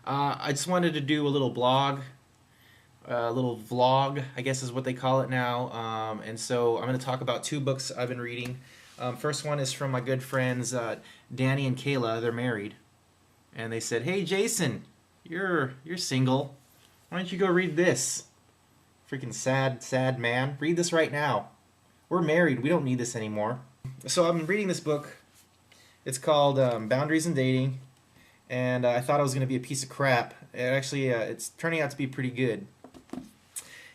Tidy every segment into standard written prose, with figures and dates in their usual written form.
I just wanted to do a little blog, a little vlog, I guess is what they call it now. And so I'm going to talk about two books I've been reading. First one is from my good friends Danny and Kayla. They're married, and they said, "Hey Jason, you're single. Why don't you go read this? Freaking sad man. Read this right now. We're married. We don't need this anymore." So I'm reading this book. It's called Boundaries in Dating, and I thought it was going to be a piece of crap. It's turning out to be pretty good,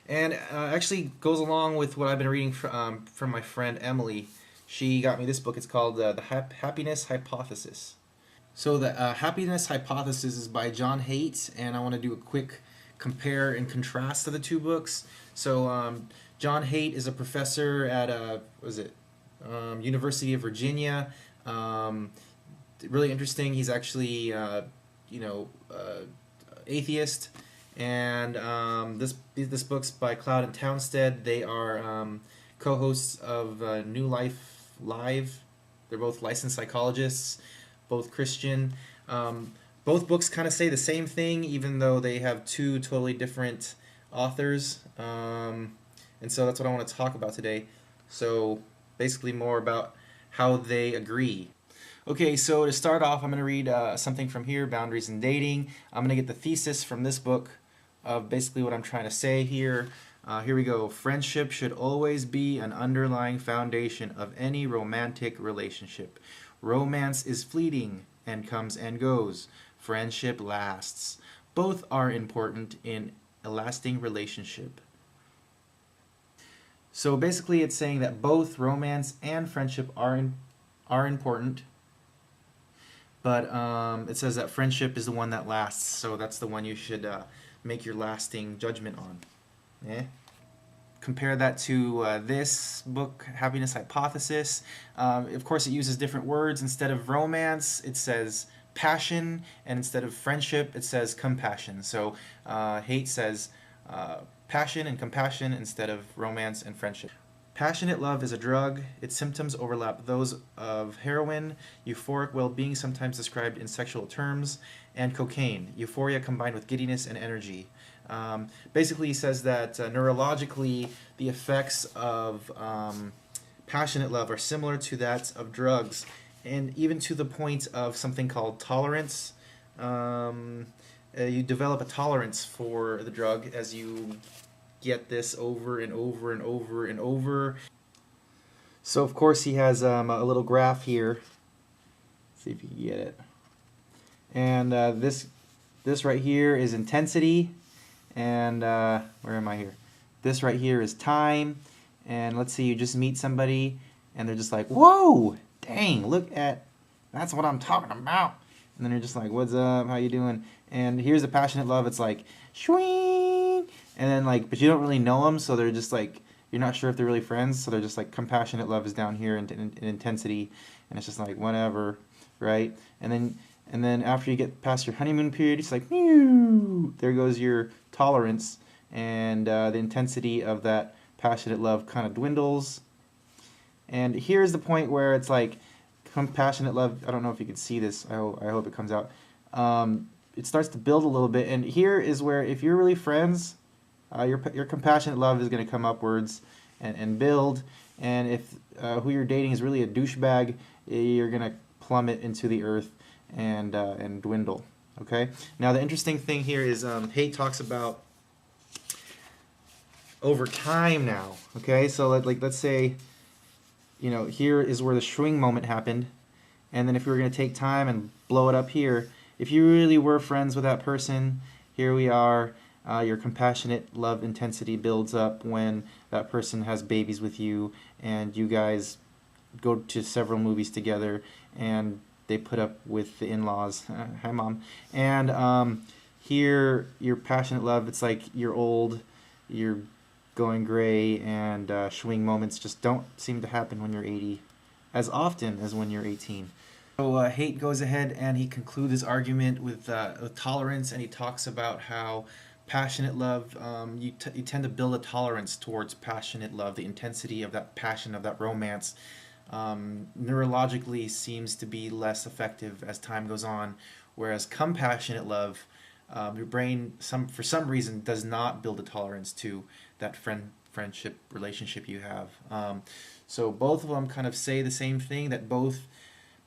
and actually goes along with what I've been reading from my friend Emily. She got me this book. It's called The Happiness Hypothesis. So the Happiness Hypothesis is by John Haidt, and I want to do a quick compare and contrast to the two books. So John Haidt is a professor at University of Virginia. Um, Really interesting. He's actually you know uh, atheist, and this book's by Cloud and Townsend. They are co-hosts of New Life Live. They're both licensed psychologists, both Christian. Both books kind of say the same thing, even though they have two totally different authors. And so that's what I want to talk about today. So basically, more about how they agree. Okay, so to start off, I'm going to read something from here, Boundaries in Dating. I'm going to get the thesis from this book of basically what I'm trying to say here. Here we go. Friendship should always be an underlying foundation of any romantic relationship. Romance is fleeting and comes and goes. Friendship lasts. Both are important in a lasting relationship. So basically, it's saying that both romance and friendship are important, but it says that friendship is the one that lasts, so that's the one you should make your lasting judgment on. Yeah. Compare that to this book, Happiness Hypothesis. Of course, it uses different words. Instead of romance, it says passion, and instead of friendship, it says compassion. So Haidt says passion and compassion instead of romance and friendship. Passionate love is a drug. Its symptoms overlap those of heroin, euphoric well-being sometimes described in sexual terms, and cocaine, euphoria combined with giddiness and energy. Basically, he says that neurologically, the effects of passionate love are similar to that of drugs, and even to the point of something called tolerance. You develop a tolerance for the drug as you get this over and over and over and over. So of course he has a little graph here. Let's see if you can get it. And this right here is intensity, and where am I here? This right here is time. And let's see, you just meet somebody, and they're just like, "Whoa, dang! Look at that's what I'm talking about." And then you're just like, "What's up? How you doing?" And here's a passionate love. It's like, "Swing," and then like, but you don't really know them, so they're just like, you're not sure if they're really friends. So they're just like, compassionate love is down here in intensity, and it's just like whatever, right? And then after you get past your honeymoon period, it's like, "Mew," there goes your tolerance, and the intensity of that passionate love kind of dwindles. And here's the point where it's like compassionate love. I don't know if you can see this. I hope it comes out. It starts to build a little bit, and here is where, if you're really friends, your compassionate love is going to come upwards and build. And if who you're dating is really a douchebag, you're going to plummet into the earth and dwindle. Okay. Now the interesting thing here is Haidt talks about over time now. Okay, so let's say, here is where the swing moment happened, and then if we were going to take time and blow it up here, if you really were friends with that person, here we are. Your compassionate love intensity builds up when that person has babies with you, and you guys go to several movies together, and they put up with the in-laws. Hi, Mom. And here, your passionate love, it's like you're old, you're going gray, and swing moments just don't seem to happen when you're 80 as often as when you're 18. So Haidt goes ahead and he concludes his argument with tolerance, and he talks about how passionate love, you tend to build a tolerance towards passionate love. The intensity of that passion, of that romance, neurologically seems to be less effective as time goes on, whereas compassionate love your brain for some reason does not build a tolerance to that friendship relationship you have. So both of them kind of say the same thing, that both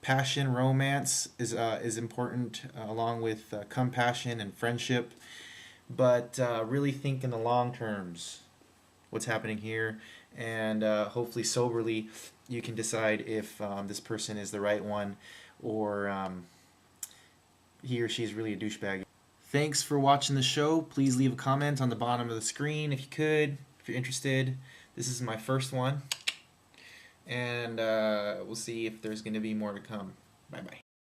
passion, romance is important, along with compassion and friendship. But really think in the long terms what's happening here, and hopefully soberly you can decide if this person is the right one, or he or she is really a douchebag. Thanks for watching the show. Please leave a comment on the bottom of the screen if you could, if you're interested. This is my first one, and we'll see if there's going to be more to come. Bye bye.